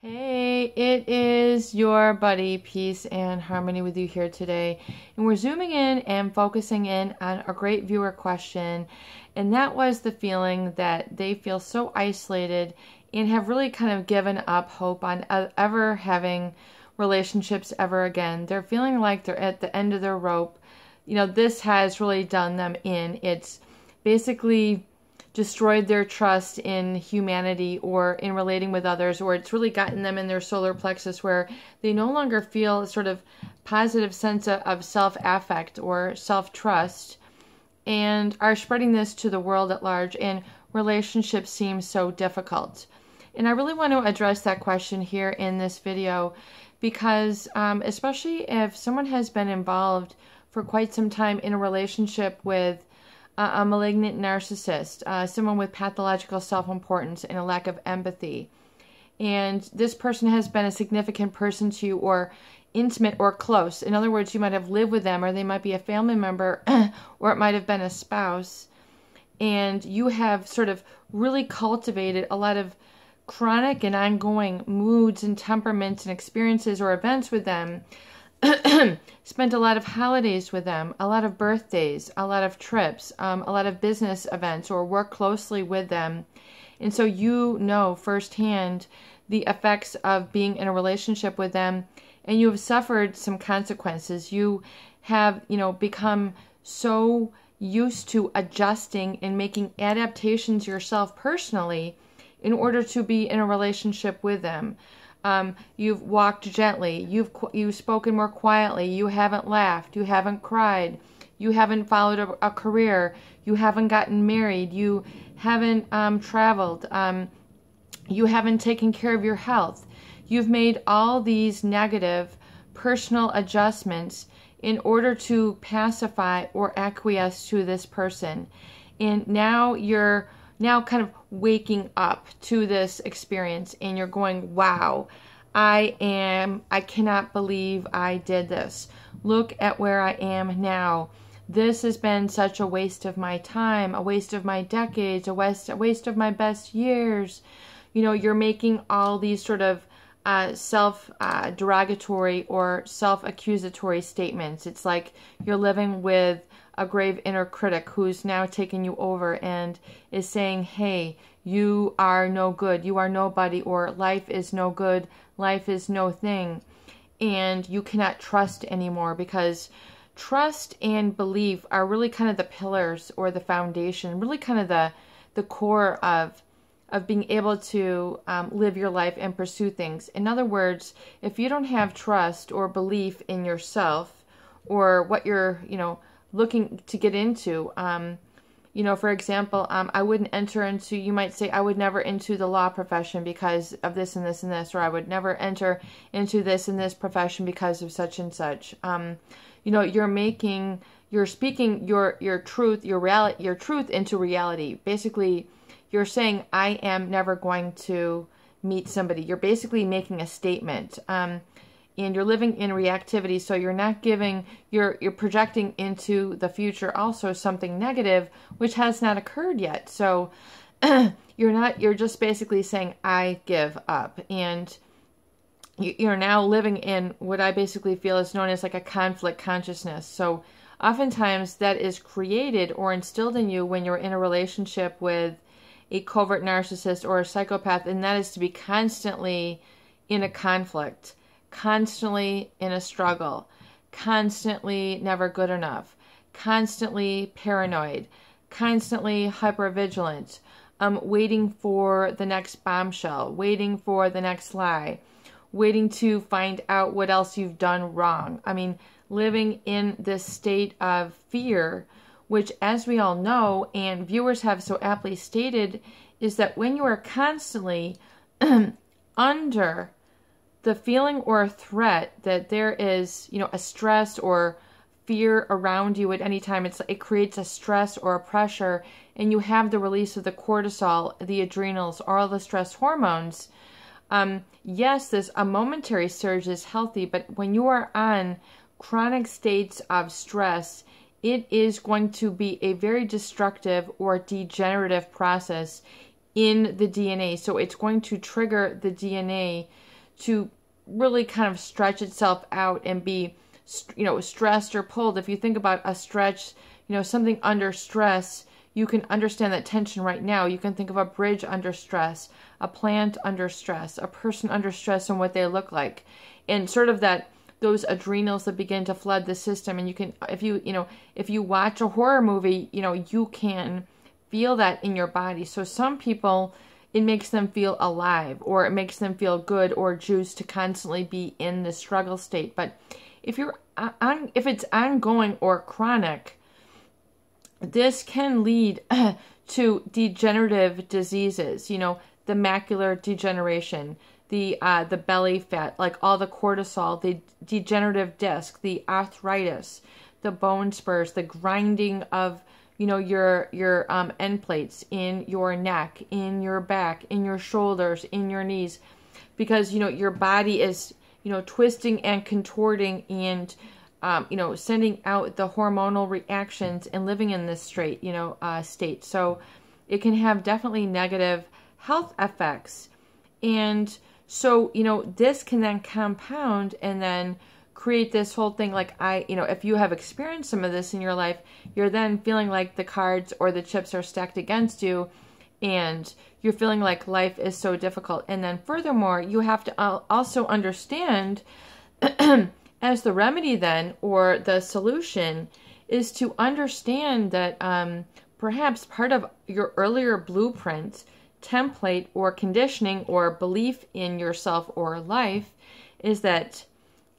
Hey, it is your buddy, Peace and Harmony with you here today. And we're zooming in and focusing in on a great viewer question. And that was the feeling that they feel so isolated and have really kind of given up hope on ever having relationships ever again. They're feeling like they're at the end of their rope. You know, this has really done them in. It's basically destroyed their trust in humanity or in relating with others, or it's really gotten them in their solar plexus where they no longer feel a sort of positive sense of self-affect or self-trust, and are spreading this to the world at large, and relationships seem so difficult. And I really want to address that question here in this video because especially if someone has been involved for quite some time in a relationship with a malignant narcissist, someone with pathological self-importance and a lack of empathy. And this person has been a significant person to you, or intimate or close. In other words, you might have lived with them, or they might be a family member, or it might have been a spouse. And you have sort of really cultivated a lot of chronic and ongoing moods and temperaments and experiences or events with them. Spent a lot of holidays with them, a lot of birthdays, a lot of trips, a lot of business events, or work closely with them. And so you know firsthand the effects of being in a relationship with them, and you have suffered some consequences. You have, become so used to adjusting and making adaptations yourself personally in order to be in a relationship with them. You've walked gently, you've spoken more quietly, you haven't laughed, you haven't cried, you haven't followed a career, you haven't gotten married, you haven't traveled, you haven't taken care of your health. You've made all these negative personal adjustments in order to pacify or acquiesce to this person. And now you're kind of waking up to this experience, and you're going, wow, I cannot believe I did this. Look at where I am now. This has been such a waste of my time, a waste of my decades, a waste of my best years. You're making all these sort of self-derogatory or self-accusatory statements. It's like you're living with a grave inner critic who's now taken you over and is saying, hey, you are no good, you are nobody, or life is no good, life is no thing. And you cannot trust anymore, because trust and belief are really kind of the pillars or the foundation, really kind of the core of being able to live your life and pursue things. In other words, if you don't have trust or belief in yourself or what you're, looking to get into, for example, I wouldn't enter into, you might say, I would never into the law profession because of this and this and this, or I would never enter into this and this profession because of such and such. You're speaking your truth, your truth into reality. Basically, you're saying, I am never going to meet somebody. You're basically making a statement. And you're living in reactivity, so you're not giving, you're projecting into the future also something negative, which has not occurred yet. So you're just basically saying, I give up. And you're now living in what I basically feel is known as like a conflict consciousness. So oftentimes that is created or instilled in you when you're in a relationship with a covert narcissist or a psychopath, and that is to be constantly in a conflict, constantly in a struggle, constantly never good enough, constantly paranoid, constantly hypervigilant, waiting for the next bombshell, waiting for the next lie, waiting to find out what else you've done wrong. I mean, living in this state of fear, which, as we all know, and viewers have so aptly stated, is that when you are constantly under the feeling or threat that there is, a stress or fear around you at any time, it creates a stress or a pressure, and you have the release of the cortisol, the adrenals, all the stress hormones. Yes, a momentary surge is healthy, but when you are on chronic states of stress, it is going to be a very destructive or degenerative process in the DNA. So it's going to trigger the DNA to really kind of stretch itself out and be, stressed or pulled. If you think about a stretch, something under stress, you can understand that tension right now. You can think of a bridge under stress, a plant under stress, a person under stress, and what they look like. And sort of those adrenals that begin to flood the system. And you can, if you watch a horror movie, you can feel that in your body. So some people, it makes them feel alive, or it makes them feel good or juiced to constantly be in the struggle state. But if it's ongoing or chronic, this can lead to degenerative diseases, the macular degeneration, the belly fat, like all the cortisol, the degenerative disc, the arthritis, the bone spurs, the grinding of, your end plates in your neck, in your back, in your shoulders, in your knees, because, your body is, twisting and contorting and sending out the hormonal reactions and living in this state. So it can have definitely negative health effects. And so, this can then compound and then create this whole thing. Like if you have experienced some of this in your life, you're then feeling like the cards or the chips are stacked against you, and you're feeling like life is so difficult. And then furthermore, you have to also understand as the remedy then, or the solution, is to understand that perhaps part of your earlier blueprint, template, or conditioning, or belief in yourself or life is that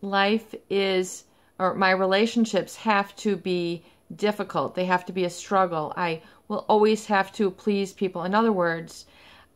life is, or my relationships have to be difficult. They have to be a struggle. I will always have to please people. In other words,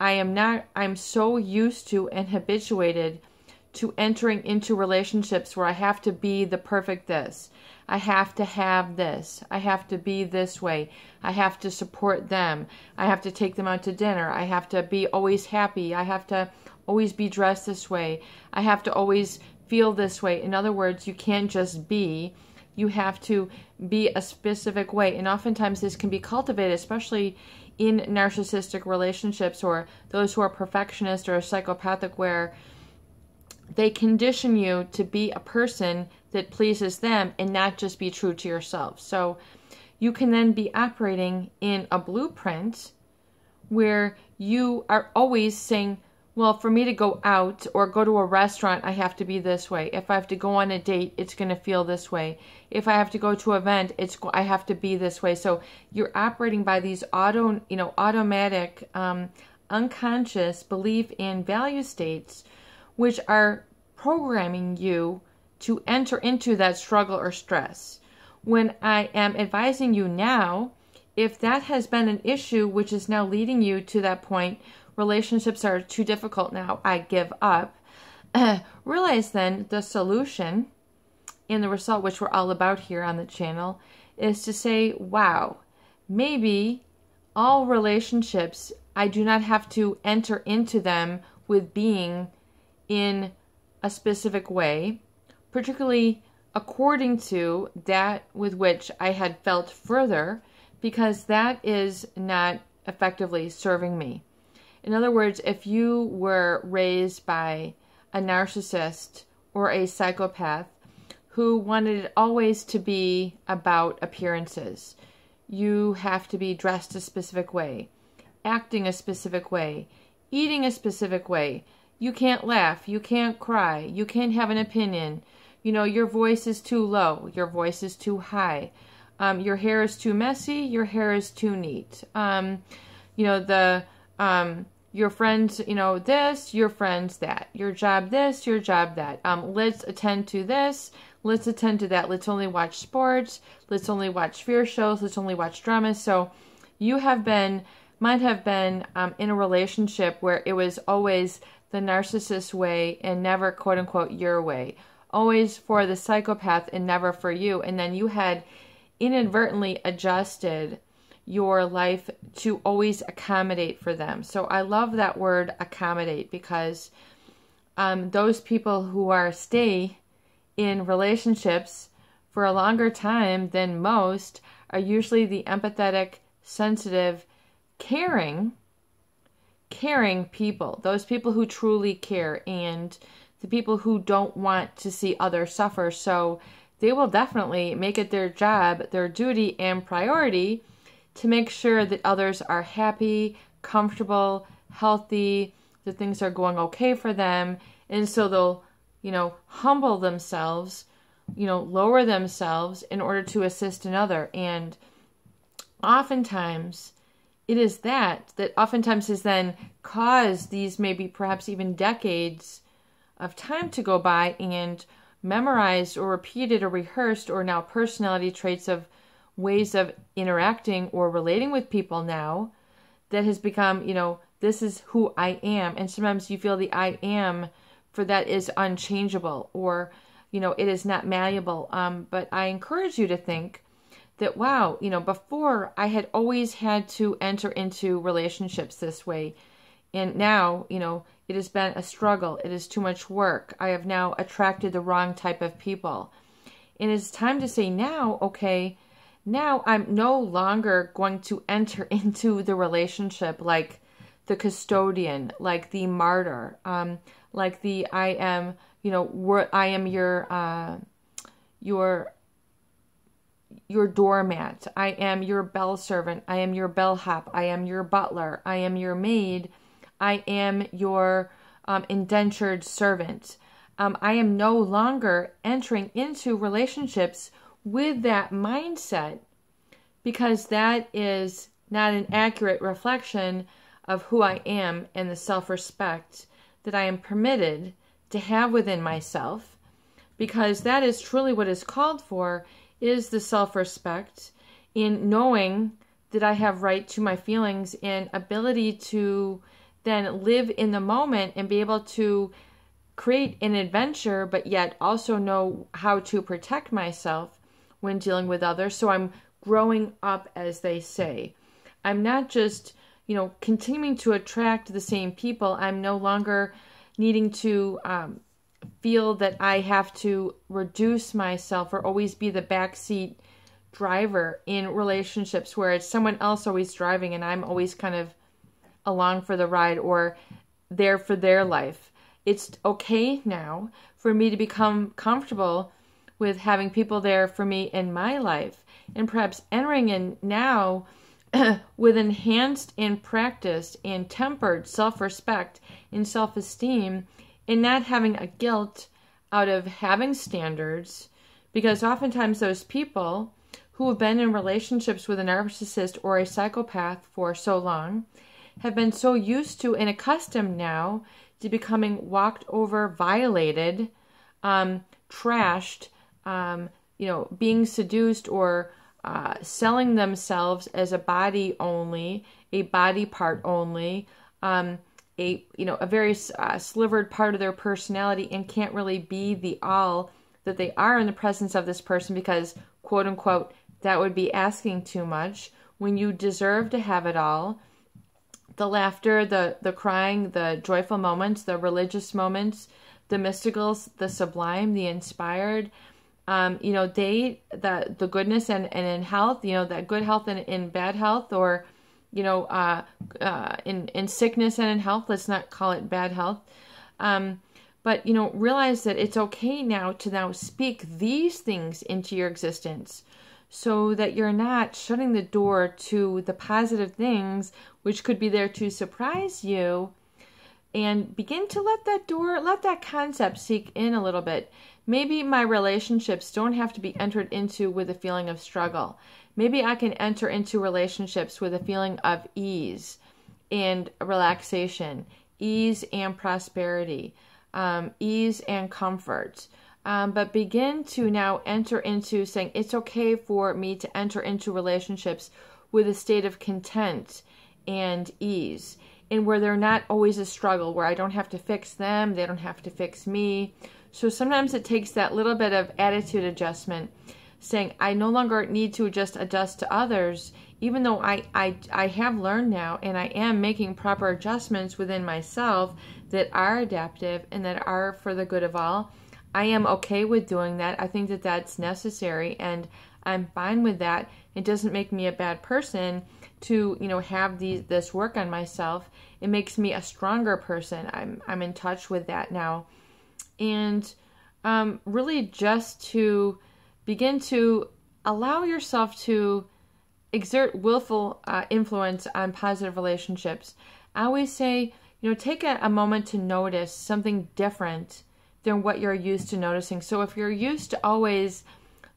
I'm so used to and habituated to entering into relationships where I have to be the perfect this. I have to have this. I have to be this way. I have to support them. I have to take them out to dinner. I have to be always happy. I have to always be dressed this way. I have to always feel this way. In other words, you can't just be. You have to be a specific way. And oftentimes this can be cultivated, especially in narcissistic relationships, or those who are perfectionist or psychopathic, where they condition you to be a person that pleases them and not just be true to yourself. So you can then be operating in a blueprint where you are always saying, well, for me to go out or go to a restaurant, I have to be this way. If I have to go on a date, it's going to feel this way. If I have to go to an event, I have to be this way. So you're operating by these automatic, unconscious belief and value states, which are programming you to enter into that struggle or stress. When I am advising you now, if that has been an issue which is now leading you to that point, relationships are too difficult now, I give up, realize then the solution and the result, which we're all about here on the channel, is to say, wow, maybe all relationships, I do not have to enter into them with being in a specific way, particularly according to that with which I had felt further, because that is not effectively serving me. In other words, if you were raised by a narcissist or a psychopath who wanted it always to be about appearances, you have to be dressed a specific way, acting a specific way, eating a specific way. You can't laugh, you can't cry, you can't have an opinion. Your voice is too low, your voice is too high. Your hair is too messy, your hair is too neat. Your friends, this, your friends that. Your job this, your job that. Let's attend to this, let's attend to that. Let's only watch sports, let's only watch fear shows, let's only watch dramas. So you might have been in a relationship where it was always the narcissist way and never, quote unquote, your way. Always for the psychopath and never for you. And then you had inadvertently adjusted your life to always accommodate for them. So I love that word accommodate, because those people who stay in relationships for a longer time than most are usually the empathetic, sensitive, caring people, those people who truly care. And the people who don't want to see others suffer. So they will definitely make it their job, their duty and priority to make sure that others are happy, comfortable, healthy, that things are going okay for them. And so they'll, humble themselves, lower themselves in order to assist another. And oftentimes it is that oftentimes has then caused these maybe perhaps even decades of time to go by and memorized or repeated or rehearsed or now personality traits of ways of interacting or relating with people now that has become, this is who I am. And sometimes you feel the I am for that is unchangeable or, it is not malleable. But I encourage you to think that, wow, before I had always had to enter into relationships this way. And now, it has been a struggle. It is too much work. I have now attracted the wrong type of people. And it's time to say now, okay, now I'm no longer going to enter into the relationship like the custodian, like the martyr, like the I am, I am your doormat. I am your bell servant. I am your bellhop. I am your butler. I am your maid. I am your indentured servant. I am no longer entering into relationships with that mindset because that is not an accurate reflection of who I am and the self-respect that I am permitted to have within myself, because that is truly what is called for, is the self-respect in knowing that I have right to my feelings and ability to then live in the moment and be able to create an adventure, but yet also know how to protect myself when dealing with others. So I'm growing up, as they say. I'm not just, continuing to attract the same people. I'm no longer needing to feel that I have to reduce myself or always be the backseat driver in relationships where it's someone else always driving and I'm always kind of along for the ride or there for their life. It's okay now for me to become comfortable with having people there for me in my life and perhaps entering in now with enhanced and practiced and tempered self-respect and self-esteem and not having a guilt out of having standards, because oftentimes those people who have been in relationships with a narcissist or a psychopath for so long have been so used to and accustomed now to becoming walked over, violated, trashed, being seduced or selling themselves as a body only, a body part only, a very slivered part of their personality, and can't really be the all that they are in the presence of this person because, quote unquote, that would be asking too much when you deserve to have it all. The laughter, the crying, the joyful moments, the religious moments, the mysticals, the sublime, the inspired, the goodness and in health, that good health and in bad health, or, in sickness and in health, let's not call it bad health. But, realize that it's okay now to now speak these things into your existence so that you're not shutting the door to the positive things which could be there to surprise you, and begin to let that concept sink in a little bit. Maybe my relationships don't have to be entered into with a feeling of struggle. Maybe I can enter into relationships with a feeling of ease and relaxation, ease and prosperity, ease and comfort. But begin to now enter into saying it's okay for me to enter into relationships with a state of content and ease, and where they're not always a struggle, where I don't have to fix them, they don't have to fix me. So sometimes it takes that little bit of attitude adjustment, saying I no longer need to just adjust to others, even though I have learned now and I am making proper adjustments within myself that are adaptive and that are for the good of all. I am okay with doing that. I think that that's necessary and I'm fine with that. It doesn't make me a bad person to, have this work on myself. It makes me a stronger person. I'm in touch with that now. and really just to begin to allow yourself to exert willful influence on positive relationships. I always say, take a moment to notice something different than what you're used to noticing. So if you're used to always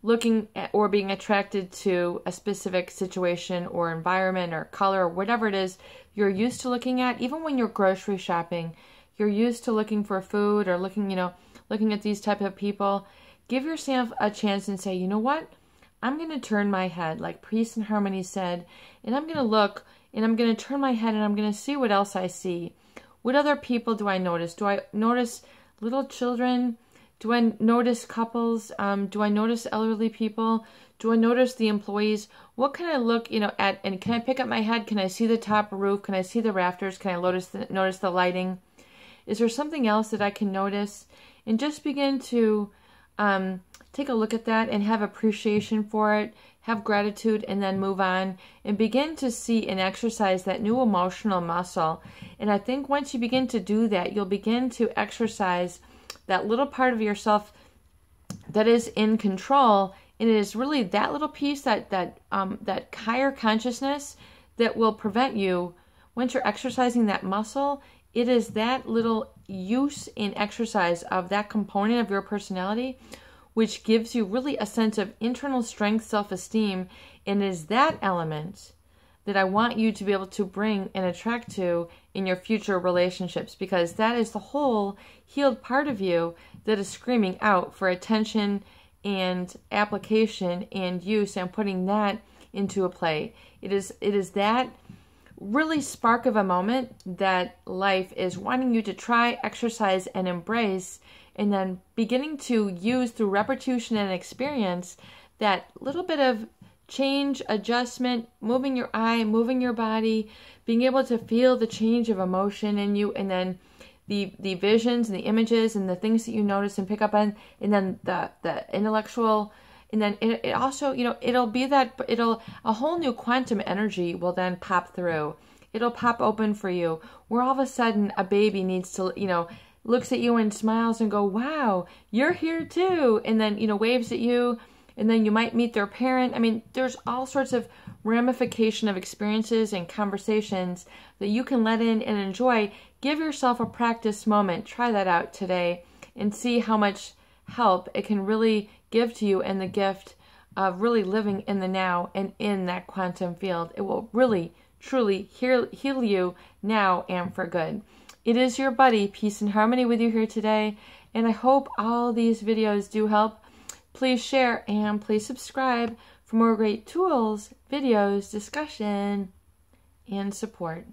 looking at or being attracted to a specific situation or environment or color or whatever it is you're used to looking at, even when you're grocery shopping, you're used to looking for food or looking at these type of people, give yourself a chance and say, you know what? I'm going to turn my head, like Peace and Harmony said, and I'm going to look and I'm going to turn my head and I'm going to see what else I see. What other people do I notice? Do I notice little children? Do I notice couples? Do I notice elderly people? Do I notice the employees? What can I look, at? And can I pick up my head? Can I see the top roof? Can I see the rafters? Can I notice the lighting? Is there something else that I can notice? And just begin to take a look at that and have appreciation for it, have gratitude, and then move on and begin to see and exercise that new emotional muscle. And I think once you begin to do that, you'll begin to exercise that little part of yourself that is in control. And it is really that little piece, that higher consciousness that will prevent you, once you're exercising that muscle, it is that little use and exercise of that component of your personality which gives you really a sense of internal strength, self-esteem, and is that element that I want you to be able to bring and attract to in your future relationships, because that is the whole healed part of you that is screaming out for attention and application and use and putting that into a play. It is that really spark of a moment that life is wanting you to try, exercise, and embrace, and then beginning to use through repetition and experience that little bit of change, adjustment, moving your eye, moving your body, being able to feel the change of emotion in you, and then the visions and the images and the things that you notice and pick up on, and then the intellectual, and then it also, it'll be that, a whole new quantum energy will then pop through. It'll pop open for you, where all of a sudden a baby needs to, looks at you and smiles and go, wow, you're here too. And then, waves at you, and then you might meet their parent. I mean, there's all sorts of ramification of experiences and conversations that you can let in and enjoy. Give yourself a practice moment. Try that out today and see how much help it can really give to you, and the gift of really living in the now and in that quantum field. It will really, truly heal you now and for good. It is your buddy, Peace and Harmony, with you here today, and I hope all these videos do help. Please share and please subscribe for more great tools, videos, discussion, and support.